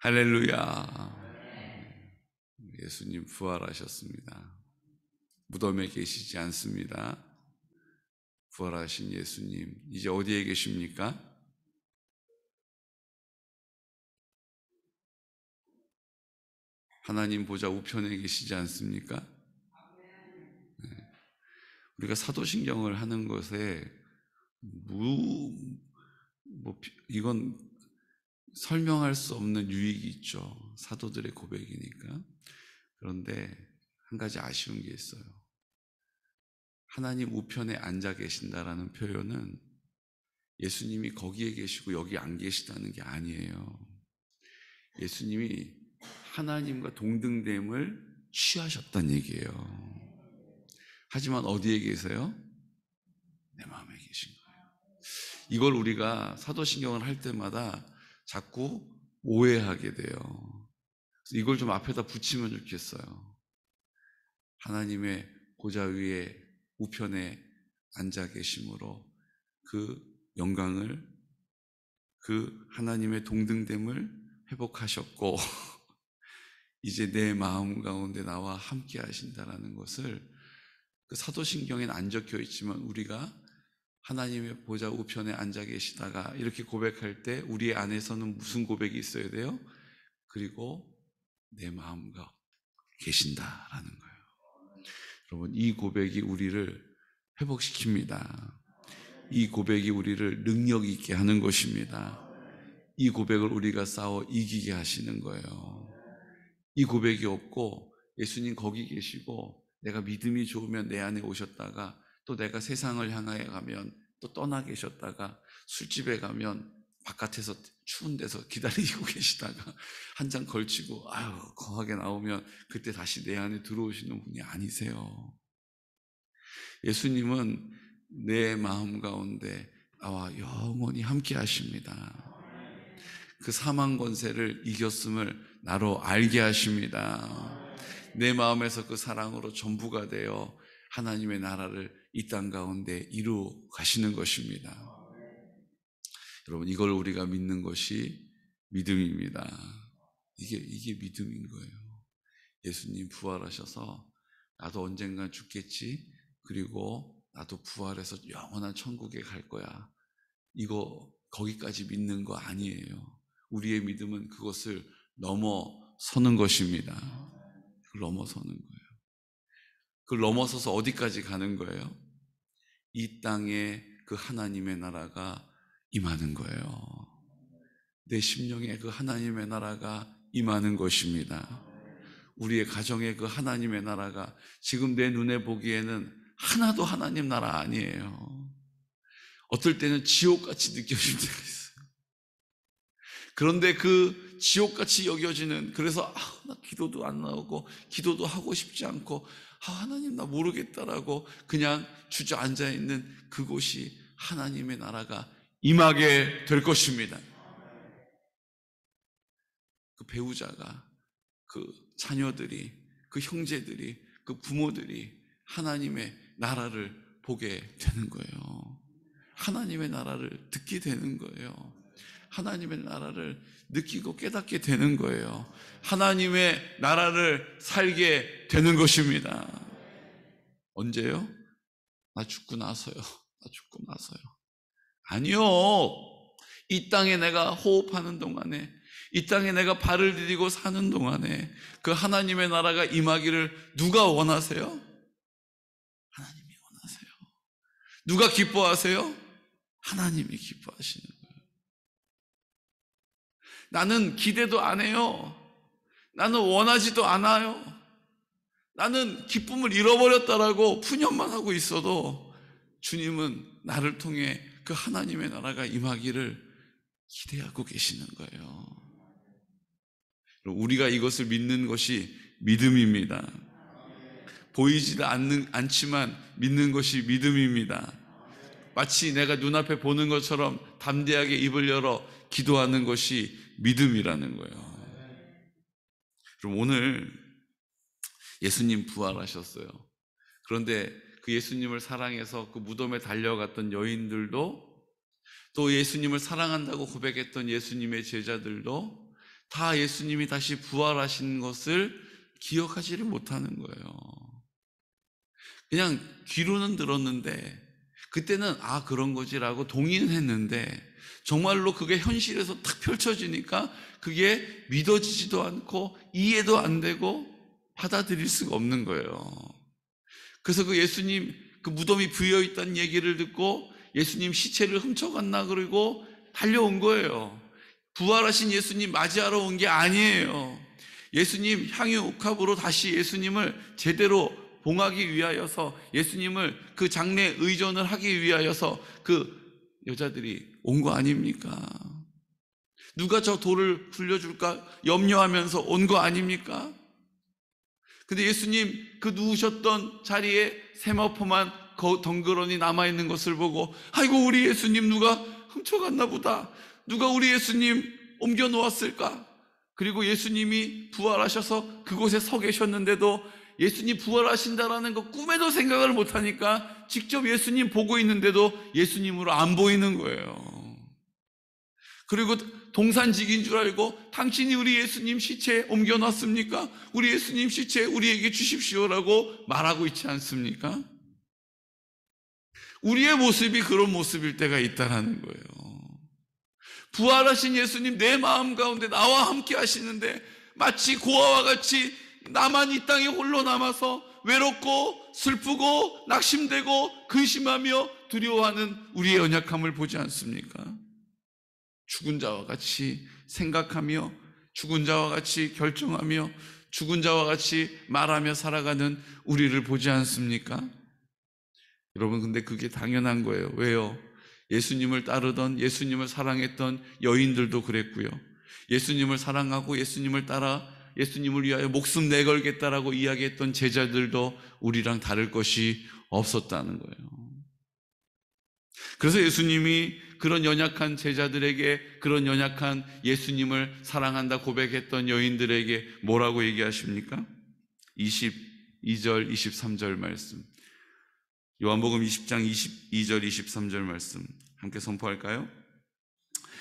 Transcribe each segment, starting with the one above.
할렐루야. 예수님 부활하셨습니다. 무덤에 계시지 않습니다. 부활하신 예수님 이제 어디에 계십니까? 하나님 보좌 우편에 계시지 않습니까? 우리가 사도신경을 하는 것에 이건 설명할 수 없는 유익이 있죠. 사도들의 고백이니까. 그런데 한 가지 아쉬운 게 있어요. 하나님 우편에 앉아 계신다라는 표현은 예수님이 거기에 계시고 여기 안 계시다는 게 아니에요. 예수님이 하나님과 동등됨을 취하셨다는 얘기예요. 하지만 어디에 계세요? 내 마음에 계신 거예요. 이걸 우리가 사도신경을 할 때마다 자꾸 오해하게 돼요. 이걸 좀 앞에다 붙이면 좋겠어요. 하나님의 보좌 위에 우편에 앉아 계심으로 그 영광을, 그 하나님의 동등됨을 회복하셨고 이제 내 마음 가운데 나와 함께 하신다라는 것을 그 사도신경에는 안 적혀 있지만 우리가 하나님의 보좌 우편에 앉아 계시다가 이렇게 고백할 때 우리 안에서는 무슨 고백이 있어야 돼요? 그리고 내 마음과 계신다라는 거예요. 여러분, 이 고백이 우리를 회복시킵니다. 이 고백이 우리를 능력 있게 하는 것입니다. 이 고백을 우리가 싸워 이기게 하시는 거예요. 이 고백이 없고 예수님 거기 계시고 내가 믿음이 좋으면 내 안에 오셨다가 또 내가 세상을 향하여 가면 또 떠나 계셨다가 술집에 가면 바깥에서 추운 데서 기다리고 계시다가 한 잔 걸치고 거하게 나오면 그때 다시 내 안에 들어오시는 분이 아니세요. 예수님은 내 마음 가운데 나와 영원히 함께 하십니다. 그 사망 권세를 이겼음을 나로 알게 하십니다. 내 마음에서 그 사랑으로 전부가 되어 하나님의 나라를 이 땅 가운데 이루어 가시는 것입니다. 여러분, 이걸 우리가 믿는 것이 믿음입니다. 이게 믿음인 거예요. 예수님 부활하셔서 나도 언젠간 죽겠지, 그리고 나도 부활해서 영원한 천국에 갈 거야. 이거 거기까지 믿는 거 아니에요. 우리의 믿음은 그것을 넘어서는 것입니다. 그걸 넘어서는 거예요. 그걸 넘어서서 어디까지 가는 거예요? 이 땅에 그 하나님의 나라가 임하는 거예요. 내 심령에 그 하나님의 나라가 임하는 것입니다. 우리의 가정에 그 하나님의 나라가 지금 내 눈에 보기에는 하나도 하나님 나라 아니에요. 어떨 때는 지옥같이 느껴질 때가 있어요. 그런데 그 지옥같이 여겨지는, 그래서 나 기도도 안 나오고 기도도 하고 싶지 않고 하나님 나 모르겠다라고 그냥 주저앉아 있는 그곳이 하나님의 나라가 임하게 될 것입니다. 그 배우자가, 그 자녀들이, 그 형제들이, 그 부모들이 하나님의 나라를 보게 되는 거예요. 하나님의 나라를 듣게 되는 거예요. 하나님의 나라를 느끼고 깨닫게 되는 거예요. 하나님의 나라를 살게 되는 것입니다. 언제요? 나 죽고 나서요. 나 죽고 나서요. 아니요. 이 땅에 내가 호흡하는 동안에, 이 땅에 내가 발을 디디고 사는 동안에 그 하나님의 나라가 임하기를 누가 원하세요? 하나님이 원하세요. 누가 기뻐하세요? 하나님이 기뻐하시는 거예요. 나는 기대도 안 해요. 나는 원하지도 않아요. 나는 기쁨을 잃어버렸다라고 푸념만 하고 있어도 주님은 나를 통해 그 하나님의 나라가 임하기를 기대하고 계시는 거예요. 우리가 이것을 믿는 것이 믿음입니다. 보이지도 않지만 믿는 것이 믿음입니다. 마치 내가 눈앞에 보는 것처럼 담대하게 입을 열어 기도하는 것이 믿음이라는 거예요. 그럼 오늘 예수님 부활하셨어요. 그런데 그 예수님을 사랑해서 그 무덤에 달려갔던 여인들도, 또 예수님을 사랑한다고 고백했던 예수님의 제자들도, 다 예수님이 다시 부활하신 것을 기억하지를 못하는 거예요. 그냥 귀로는 들었는데 그때는 그런 거지라고 동의는 했는데 정말로 그게 현실에서 탁 펼쳐지니까 그게 믿어지지도 않고 이해도 안 되고 받아들일 수가 없는 거예요. 그래서 그 예수님 그 무덤이 비어있다는 얘기를 듣고 예수님 시체를 훔쳐갔나 그러고 달려온 거예요. 부활하신 예수님 맞이하러 온 게 아니에요. 예수님 향유옥합으로 다시 예수님을 제대로 봉하기 위하여서, 예수님을 그 장례 의존을 하기 위하여서 그 여자들이 온 거 아닙니까? 누가 저 돌을 굴려줄까 염려하면서 온 거 아닙니까? 근데 예수님 그 누우셨던 자리에 세마포만 덩그러니 남아있는 것을 보고 아이고 우리 예수님 누가 훔쳐갔나 보다, 누가 우리 예수님 옮겨 놓았을까? 그리고 예수님이 부활하셔서 그곳에 서 계셨는데도 예수님 부활하신다라는 거 꿈에도 생각을 못하니까 직접 예수님 보고 있는데도 예수님으로 안 보이는 거예요. 그리고 동산직인 줄 알고 당신이 우리 예수님 시체 옮겨놨습니까? 우리 예수님 시체 우리에게 주십시오라고 말하고 있지 않습니까? 우리의 모습이 그런 모습일 때가 있다는 거예요. 부활하신 예수님 내 마음 가운데 나와 함께 하시는데 마치 고아와 같이 나만 이 땅에 홀로 남아서 외롭고 슬프고 낙심되고 근심하며 두려워하는 우리의 연약함을 보지 않습니까? 죽은 자와 같이 생각하며 죽은 자와 같이 결정하며 죽은 자와 같이 말하며 살아가는 우리를 보지 않습니까? 여러분, 근데 그게 당연한 거예요. 왜요? 예수님을 따르던, 예수님을 사랑했던 여인들도 그랬고요, 예수님을 사랑하고 예수님을 따라 예수님을 위하여 목숨 내걸겠다라고 이야기했던 제자들도 우리랑 다를 것이 없었다는 거예요. 그래서 예수님이 그런 연약한 제자들에게, 그런 연약한 예수님을 사랑한다 고백했던 여인들에게 뭐라고 얘기하십니까? 22절 23절 말씀, 요한복음 20장 22절 23절 말씀 함께 선포할까요?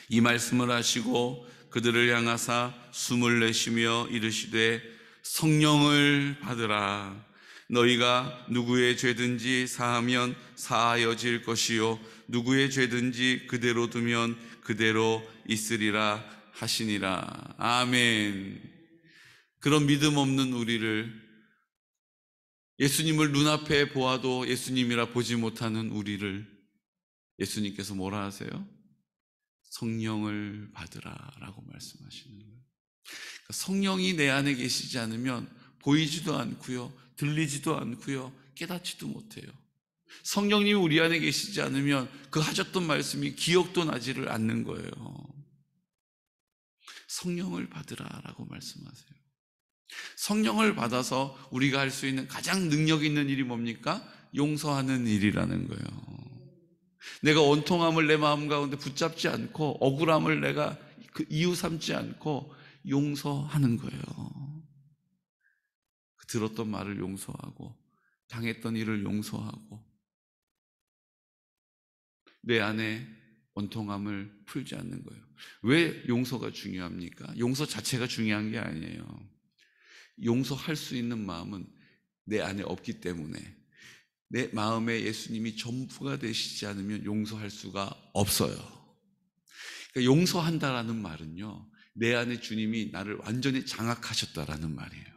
이 말씀을 하시고 그들을 향하사 숨을 내쉬며 이르시되 성령을 받으라. 너희가 누구의 죄든지 사하면 사하여질 것이요 누구의 죄든지 그대로 두면 그대로 있으리라 하시니라. 아멘. 그런 믿음 없는 우리를, 예수님을 눈앞에 보아도 예수님이라 보지 못하는 우리를 예수님께서 뭐라 하세요? 성령을 받으라 라고 말씀하시는 거예요. 그러니까 성령이 내 안에 계시지 않으면 보이지도 않고요, 들리지도 않고요, 깨닫지도 못해요. 성령님이 우리 안에 계시지 않으면 그 하셨던 말씀이 기억도 나지를 않는 거예요. 성령을 받으라 라고 말씀하세요. 성령을 받아서 우리가 할 수 있는 가장 능력 있는 일이 뭡니까? 용서하는 일이라는 거예요. 내가 원통함을 내 마음 가운데 붙잡지 않고 억울함을 내가 그 이유 삼지 않고 용서하는 거예요. 들었던 말을 용서하고 당했던 일을 용서하고 내 안에 원통함을 풀지 않는 거예요. 왜 용서가 중요합니까? 용서 자체가 중요한 게 아니에요. 용서할 수 있는 마음은 내 안에 없기 때문에, 내 마음에 예수님이 전부가 되시지 않으면 용서할 수가 없어요. 그러니까 용서한다라는 말은요, 내 안에 주님이 나를 완전히 장악하셨다라는 말이에요.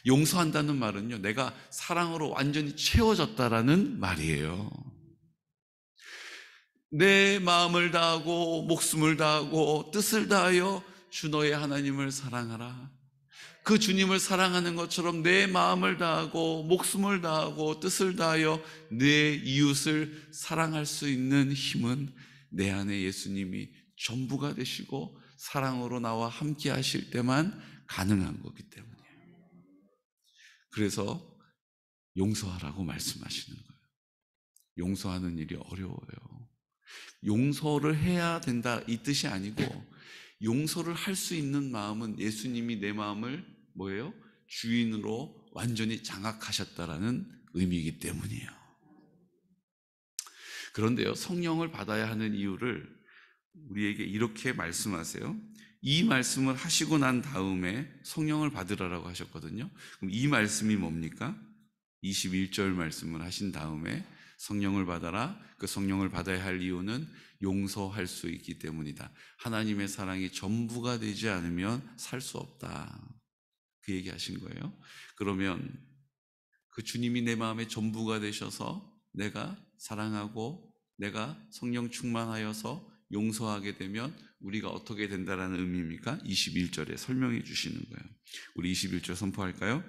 용서한다는 말은요, 내가 사랑으로 완전히 채워졌다라는 말이에요. 내 마음을 다하고 목숨을 다하고 뜻을 다하여 주 너의 하나님을 사랑하라. 그 주님을 사랑하는 것처럼 내 마음을 다하고 목숨을 다하고 뜻을 다하여 내 이웃을 사랑할 수 있는 힘은 내 안에 예수님이 전부가 되시고 사랑으로 나와 함께 하실 때만 가능한 거기 때문이에요. 그래서 용서하라고 말씀하시는 거예요. 용서하는 일이 어려워요. 용서를 해야 된다 이 뜻이 아니고, 용서를 할 수 있는 마음은 예수님이 내 마음을 뭐예요? 주인으로 완전히 장악하셨다라는 의미이기 때문이에요. 그런데요, 성령을 받아야 하는 이유를 우리에게 이렇게 말씀하세요. 이 말씀을 하시고 난 다음에 성령을 받으라라고 하셨거든요. 그럼 이 말씀이 뭡니까? 21절 말씀을 하신 다음에 성령을 받아라. 그 성령을 받아야 할 이유는 용서할 수 있기 때문이다. 하나님의 사랑이 전부가 되지 않으면 살 수 없다. 그 얘기 하신 거예요. 그러면 그 주님이 내 마음의 전부가 되셔서 내가 사랑하고 내가 성령 충만하여서 용서하게 되면 우리가 어떻게 된다라는 의미입니까? 21절에 설명해 주시는 거예요. 우리 21절 선포할까요?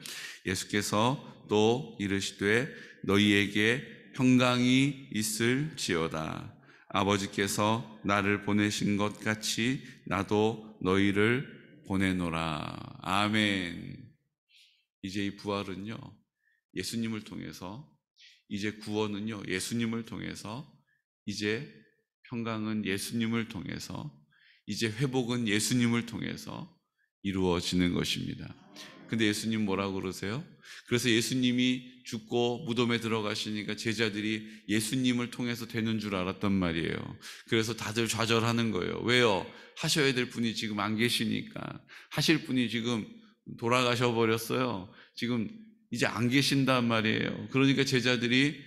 예수께서 또 이르시되 너희에게 평강이 있을지어다. 아버지께서 나를 보내신 것 같이 나도 너희를 보내노라. 아멘. 이제 이 부활은요, 예수님을 통해서, 이제 구원은요, 예수님을 통해서, 이제 평강은 예수님을 통해서, 이제 회복은 예수님을 통해서 이루어지는 것입니다. 근데 예수님 뭐라고 그러세요? 그래서 예수님이 죽고 무덤에 들어가시니까 제자들이 예수님을 통해서 되는 줄 알았단 말이에요. 그래서 다들 좌절하는 거예요. 왜요? 하셔야 될 분이 지금 안 계시니까. 하실 분이 지금 돌아가셔 버렸어요. 지금 이제 안 계신단 말이에요. 그러니까 제자들이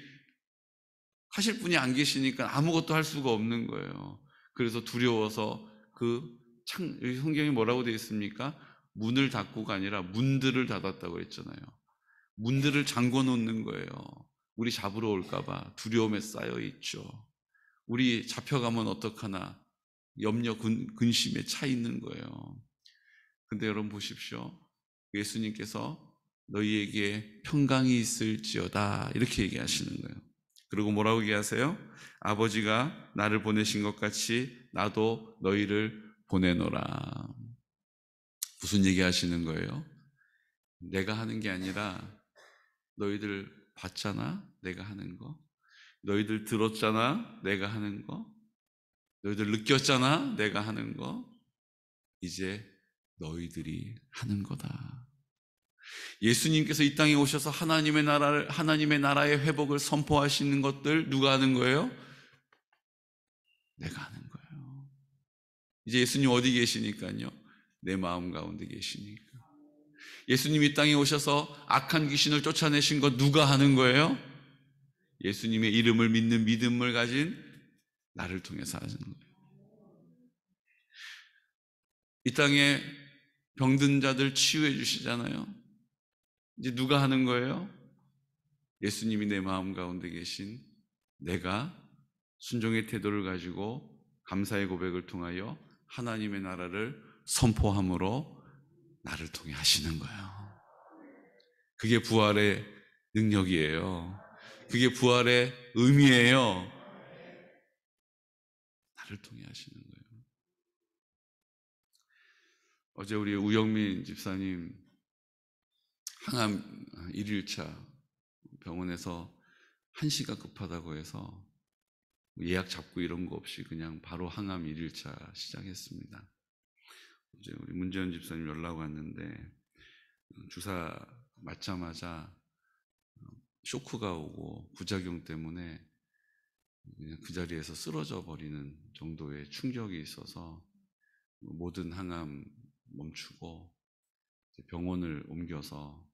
하실 분이 안 계시니까 아무것도 할 수가 없는 거예요. 그래서 두려워서 성경이 뭐라고 되어 있습니까? 문을 닫고가 아니라 문들을 닫았다고 했잖아요. 문들을 잠궈 놓는 거예요. 우리 잡으러 올까봐 두려움에 쌓여 있죠. 우리 잡혀가면 어떡하나 염려 근심에 차 있는 거예요. 근데 여러분 보십시오. 예수님께서 너희에게 평강이 있을지어다 이렇게 얘기하시는 거예요. 그리고 뭐라고 얘기하세요? 아버지가 나를 보내신 것 같이 나도 너희를 보내노라. 무슨 얘기 하시는 거예요? 내가 하는 게 아니라 너희들 봤잖아? 내가 하는 거. 너희들 들었잖아? 내가 하는 거. 너희들 느꼈잖아? 내가 하는 거. 이제 너희들이 하는 거다. 예수님께서 이 땅에 오셔서 하나님의 나라의 회복을 선포하시는 것들 누가 하는 거예요? 내가 하는 거예요. 이제 예수님 어디 계시니까요? 내 마음 가운데 계시니까. 예수님이 이 땅에 오셔서 악한 귀신을 쫓아내신 것 누가 하는 거예요? 예수님의 이름을 믿는 믿음을 가진 나를 통해서 하는 거예요. 이 땅에 병든 자들 치유해 주시잖아요. 이제 누가 하는 거예요? 예수님이 내 마음 가운데 계신 내가 순종의 태도를 가지고 감사의 고백을 통하여 하나님의 나라를 선포함으로 나를 통해 하시는 거예요. 그게 부활의 능력이에요. 그게 부활의 의미예요. 나를 통해 하시는 거예요. 어제 우리 우영민 집사님 항암 1일차 병원에서 한시가 급하다고 해서 예약 잡고 이런 거 없이 그냥 바로 항암 1일차 시작했습니다. 이제 우리 문재현 집사님 연락 왔는데 주사 맞자마자 쇼크가 오고 부작용 때문에 그냥 그 자리에서 쓰러져 버리는 정도의 충격이 있어서 모든 항암 멈추고 병원을 옮겨서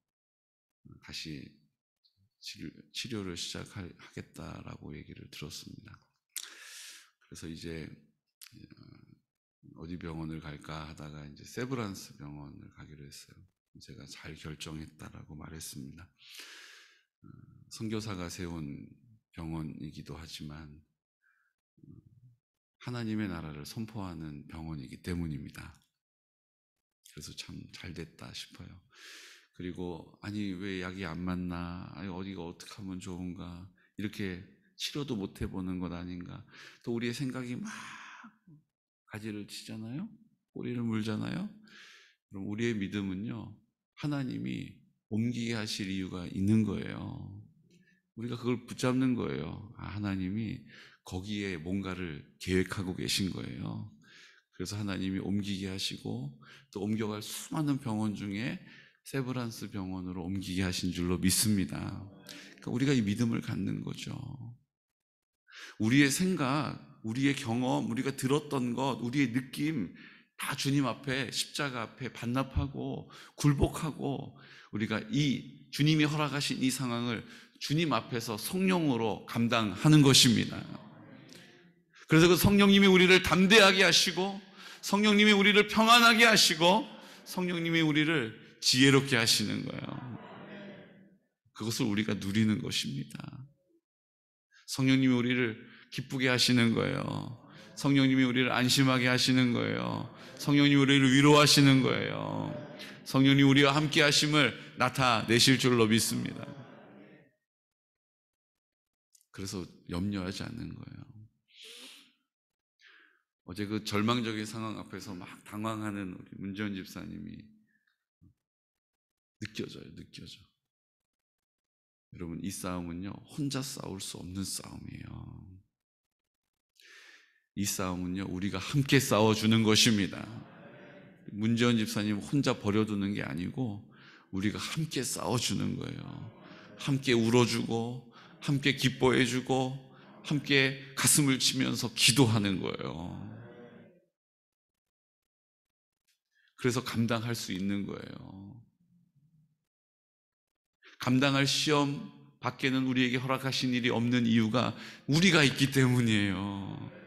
다시 치료를 시작하겠다라고 얘기를 들었습니다. 그래서 이제 어디 병원을 갈까 하다가 이제 세브란스 병원을 가기로 했어요. 제가 잘 결정했다라고 말했습니다. 선교사가 세운 병원이기도 하지만 하나님의 나라를 선포하는 병원이기 때문입니다. 그래서 참 잘됐다 싶어요. 그리고 아니 왜 약이 안 맞나? 아니 어디가 어떻게 하면 좋은가? 이렇게 치료도 못 해보는 것 아닌가? 또 우리의 생각이 막 가지를 치잖아요? 꼬리를 물잖아요? 그럼 우리의 믿음은요, 하나님이 옮기게 하실 이유가 있는 거예요. 우리가 그걸 붙잡는 거예요. 하나님이 거기에 뭔가를 계획하고 계신 거예요. 그래서 하나님이 옮기게 하시고 또 옮겨갈 수많은 병원 중에 세브란스 병원으로 옮기게 하신 줄로 믿습니다. 그러니까 우리가 이 믿음을 갖는 거죠. 우리의 생각, 우리의 경험, 우리가 들었던 것, 우리의 느낌 다 주님 앞에 십자가 앞에 반납하고 굴복하고 우리가 이 주님이 허락하신 이 상황을 주님 앞에서 성령으로 감당하는 것입니다. 그래서 그 성령님이 우리를 담대하게 하시고 성령님이 우리를 평안하게 하시고 성령님이 우리를 지혜롭게 하시는 거예요. 그것을 우리가 누리는 것입니다. 성령님이 우리를 기쁘게 하시는 거예요. 성령님이 우리를 안심하게 하시는 거예요. 성령님이 우리를 위로하시는 거예요. 성령님이 우리와 함께 하심을 나타내실 줄로 믿습니다. 그래서 염려하지 않는 거예요. 어제 그 절망적인 상황 앞에서 막 당황하는 우리 문재원 집사님이 느껴져. 여러분, 이 싸움은요, 혼자 싸울 수 없는 싸움이에요. 이 싸움은요, 우리가 함께 싸워주는 것입니다. 문재원 집사님 혼자 버려두는 게 아니고 우리가 함께 싸워주는 거예요. 함께 울어주고 함께 기뻐해주고 함께 가슴을 치면서 기도하는 거예요. 그래서 감당할 수 있는 거예요. 감당할 시험 밖에는 우리에게 허락하신 일이 없는 이유가 우리가 있기 때문이에요.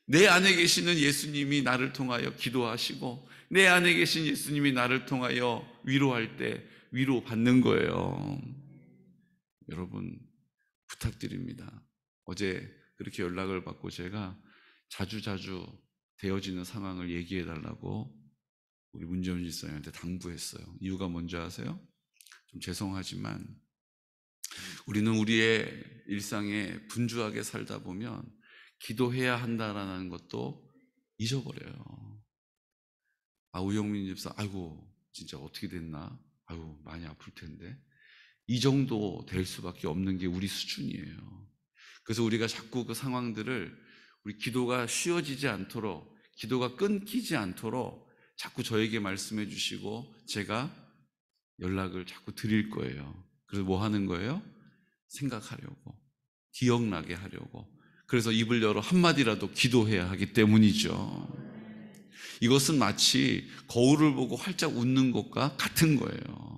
내 안에 계시는 예수님이 나를 통하여 기도하시고 내 안에 계신 예수님이 나를 통하여 위로할 때 위로받는 거예요. 여러분, 부탁드립니다. 어제 그렇게 연락을 받고 제가 자주자주 되어지는 상황을 얘기해 달라고 우리 문재원 집사님한테 당부했어요. 이유가 뭔지 아세요? 좀 죄송하지만 우리는 우리의 일상에 분주하게 살다 보면 기도해야 한다라는 것도 잊어버려요. 우영민 집사, 아이고 진짜 어떻게 됐나? 아이고 많이 아플 텐데. 이 정도 될 수밖에 없는 게 우리 수준이에요. 그래서 우리가 자꾸 그 상황들을 우리 기도가 쉬워지지 않도록, 기도가 끊기지 않도록 자꾸 저에게 말씀해 주시고 제가 연락을 자꾸 드릴 거예요. 그래서 뭐 하는 거예요? 생각하려고, 기억나게 하려고. 그래서 입을 열어 한마디라도 기도해야 하기 때문이죠. 이것은 마치 거울을 보고 활짝 웃는 것과 같은 거예요.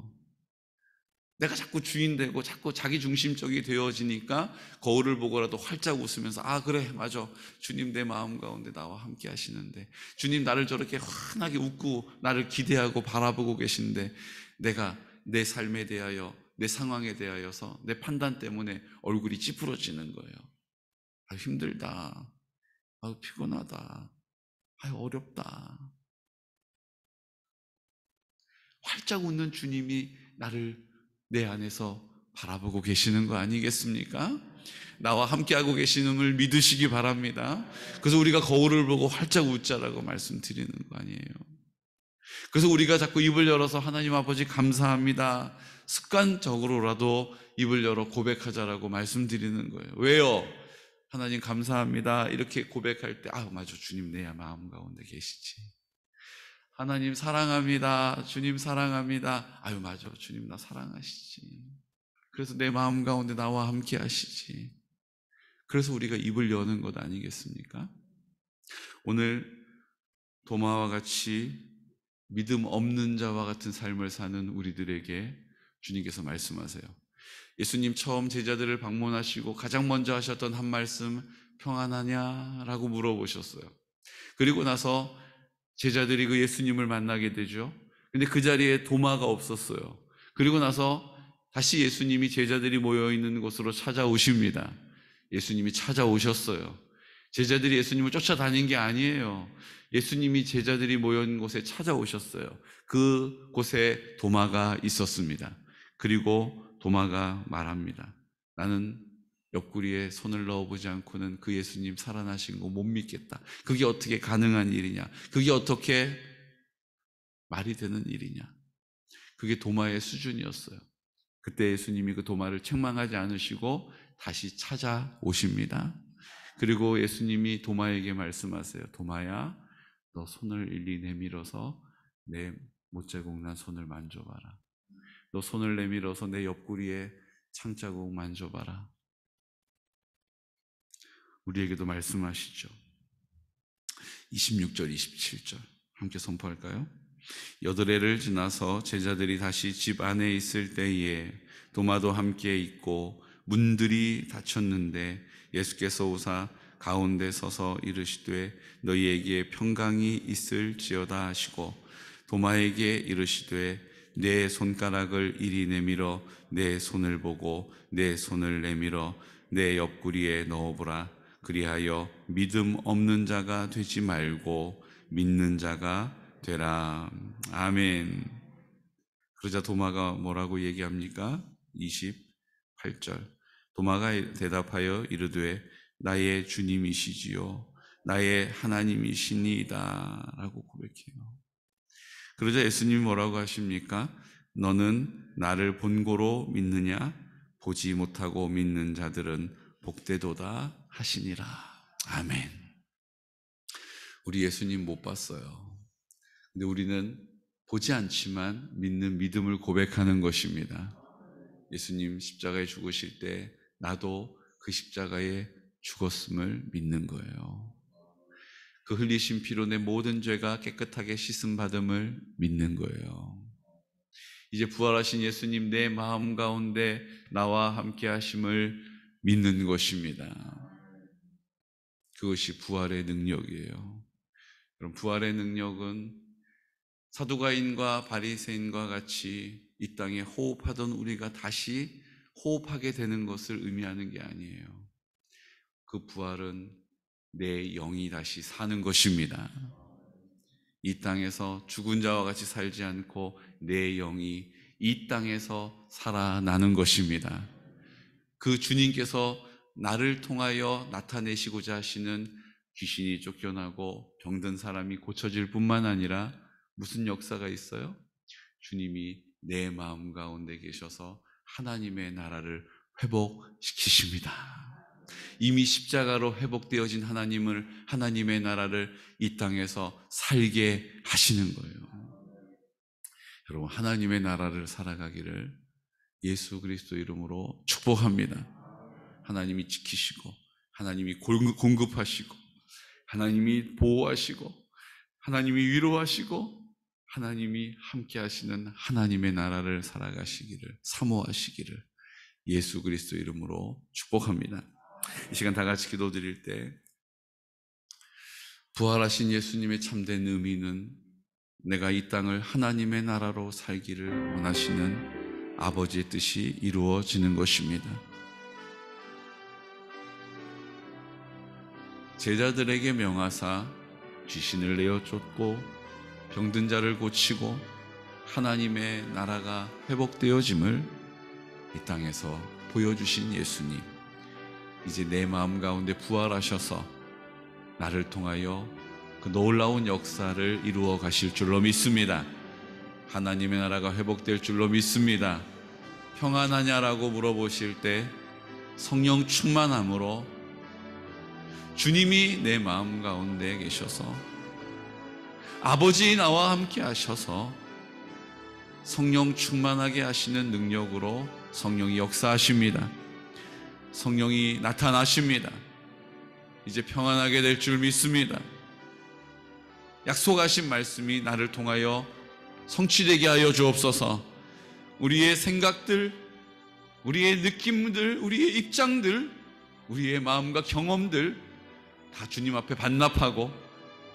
내가 자꾸 주인 되고 자꾸 자기 중심적이 되어지니까 거울을 보고라도 활짝 웃으면서 그래 맞아, 주님 내 마음 가운데 나와 함께 하시는데, 주님 나를 저렇게 환하게 웃고 나를 기대하고 바라보고 계신데 내가 내 삶에 대하여, 내 상황에 대하여서 내 판단 때문에 얼굴이 찌푸러지는 거예요. 힘들다, 피곤하다, 어렵다. 활짝 웃는 주님이 나를 내 안에서 바라보고 계시는 거 아니겠습니까? 나와 함께하고 계시는을 믿으시기 바랍니다. 그래서 우리가 거울을 보고 활짝 웃자라고 말씀드리는 거 아니에요. 그래서 우리가 자꾸 입을 열어서 하나님 아버지 감사합니다, 습관적으로라도 입을 열어 고백하자라고 말씀드리는 거예요. 왜요? 하나님 감사합니다 이렇게 고백할 때 맞아, 주님 내 마음 가운데 계시지. 하나님 사랑합니다, 주님 사랑합니다, 맞아, 주님 나 사랑하시지. 그래서 내 마음 가운데 나와 함께 하시지. 그래서 우리가 입을 여는 것 아니겠습니까? 오늘 도마와 같이 믿음 없는 자와 같은 삶을 사는 우리들에게 주님께서 말씀하세요. 예수님 처음 제자들을 방문하시고 가장 먼저 하셨던 한 말씀, 평안하냐? 라고 물어보셨어요. 그리고 나서 제자들이 그 예수님을 만나게 되죠. 근데 그 자리에 도마가 없었어요. 그리고 나서 다시 예수님이 제자들이 모여있는 곳으로 찾아오십니다. 예수님이 찾아오셨어요. 제자들이 예수님을 쫓아다닌 게 아니에요. 예수님이 제자들이 모여있는 곳에 찾아오셨어요. 그 곳에 도마가 있었습니다. 그리고 도마가 말합니다. 나는 옆구리에 손을 넣어보지 않고는 그 예수님 살아나신 거 못 믿겠다. 그게 어떻게 가능한 일이냐? 그게 어떻게 말이 되는 일이냐? 그게 도마의 수준이었어요. 그때 예수님이 그 도마를 책망하지 않으시고 다시 찾아오십니다. 그리고 예수님이 도마에게 말씀하세요. 도마야, 너 손을 일리 내밀어서 내 못자국 난 손을 만져봐라. 너 손을 내밀어서 내 옆구리에 창자국 만져봐라. 우리에게도 말씀하시죠. 26절, 27절 함께 선포할까요? 여드레를 지나서 제자들이 다시 집 안에 있을 때에 도마도 함께 있고 문들이 닫혔는데 예수께서 오사 가운데 서서 이르시되 너희에게 평강이 있을지어다 하시고 도마에게 이르시되 내 손가락을 이리 내밀어 내 손을 보고 내 손을 내밀어 내 옆구리에 넣어보라. 그리하여 믿음 없는 자가 되지 말고 믿는 자가 되라. 아멘. 그러자 도마가 뭐라고 얘기합니까? 28절. 도마가 대답하여 이르되 나의 주님이시지요 나의 하나님이시니이다 라고 고백해요. 그러자 예수님이 뭐라고 하십니까? 너는 나를 본고로 믿느냐? 보지 못하고 믿는 자들은 복되도다 하시니라. 아멘. 우리 예수님 못 봤어요. 근데 우리는 보지 않지만 믿는 믿음을 고백하는 것입니다. 예수님 십자가에 죽으실 때 나도 그 십자가에 죽었음을 믿는 거예요. 그 흘리신 피로 내 모든 죄가 깨끗하게 씻음 받음을 믿는 거예요. 이제 부활하신 예수님 내 마음 가운데 나와 함께 하심을 믿는 것입니다. 그것이 부활의 능력이에요. 그럼 부활의 능력은 사두가인과 바리새인과 같이 이 땅에 호흡하던 우리가 다시 호흡하게 되는 것을 의미하는 게 아니에요. 그 부활은 내 영이 다시 사는 것입니다. 이 땅에서 죽은 자와 같이 살지 않고 내 영이 이 땅에서 살아나는 것입니다. 그 주님께서 나를 통하여 나타내시고자 하시는 귀신이 쫓겨나고 병든 사람이 고쳐질 뿐만 아니라 무슨 역사가 있어요? 주님이 내 마음 가운데 계셔서 하나님의 나라를 회복시키십니다. 이미 십자가로 회복되어진 하나님의 나라를 이 땅에서 살게 하시는 거예요. 여러분, 하나님의 나라를 살아가기를 예수 그리스도 이름으로 축복합니다. 하나님이 지키시고 하나님이 공급하시고 하나님이 보호하시고 하나님이 위로하시고 하나님이 함께 하시는 하나님의 나라를 살아가시기를 사모하시기를 예수 그리스도 이름으로 축복합니다. 이 시간 다 같이 기도드릴 때 부활하신 예수님의 참된 의미는 내가 이 땅을 하나님의 나라로 살기를 원하시는 아버지의 뜻이 이루어지는 것입니다. 제자들에게 명하사 귀신을 내어 쫓고 병든 자를 고치고 하나님의 나라가 회복되어짐을 이 땅에서 보여주신 예수님, 이제 내 마음 가운데 부활하셔서 나를 통하여 그 놀라운 역사를 이루어 가실 줄로 믿습니다. 하나님의 나라가 회복될 줄로 믿습니다. 평안하냐라고 물어보실 때 성령 충만함으로 주님이 내 마음 가운데 계셔서 아버지 나와 함께 하셔서 성령 충만하게 하시는 능력으로 성령이 역사하십니다. 성령이 나타나십니다. 이제 평안하게 될 줄 믿습니다. 약속하신 말씀이 나를 통하여 성취되게 하여 주옵소서. 우리의 생각들, 우리의 느낌들, 우리의 입장들, 우리의 마음과 경험들 다 주님 앞에 반납하고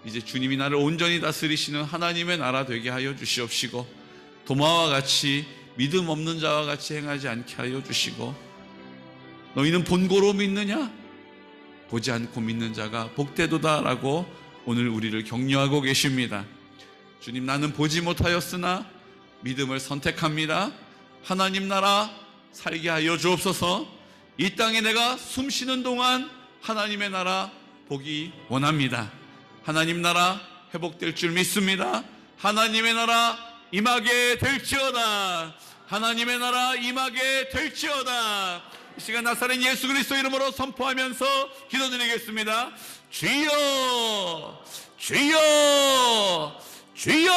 이제 주님이 나를 온전히 다스리시는 하나님의 나라 되게 하여 주시옵시고, 도마와 같이 믿음 없는 자와 같이 행하지 않게 하여 주시고, 너희는 본고로 믿느냐? 보지 않고 믿는 자가 복되도다 라고 오늘 우리를 격려하고 계십니다. 주님, 나는 보지 못하였으나 믿음을 선택합니다. 하나님 나라 살게 하여 주옵소서. 이 땅에 내가 숨 쉬는 동안 하나님의 나라 보기 원합니다. 하나님 나라 회복될 줄 믿습니다. 하나님의 나라 임하게 될지어다. 하나님의 나라 임하게 될지어다. 이 시간 나사렛 예수 그리스도 이름으로 선포하면서 기도드리겠습니다. 주여, 주여, 주여.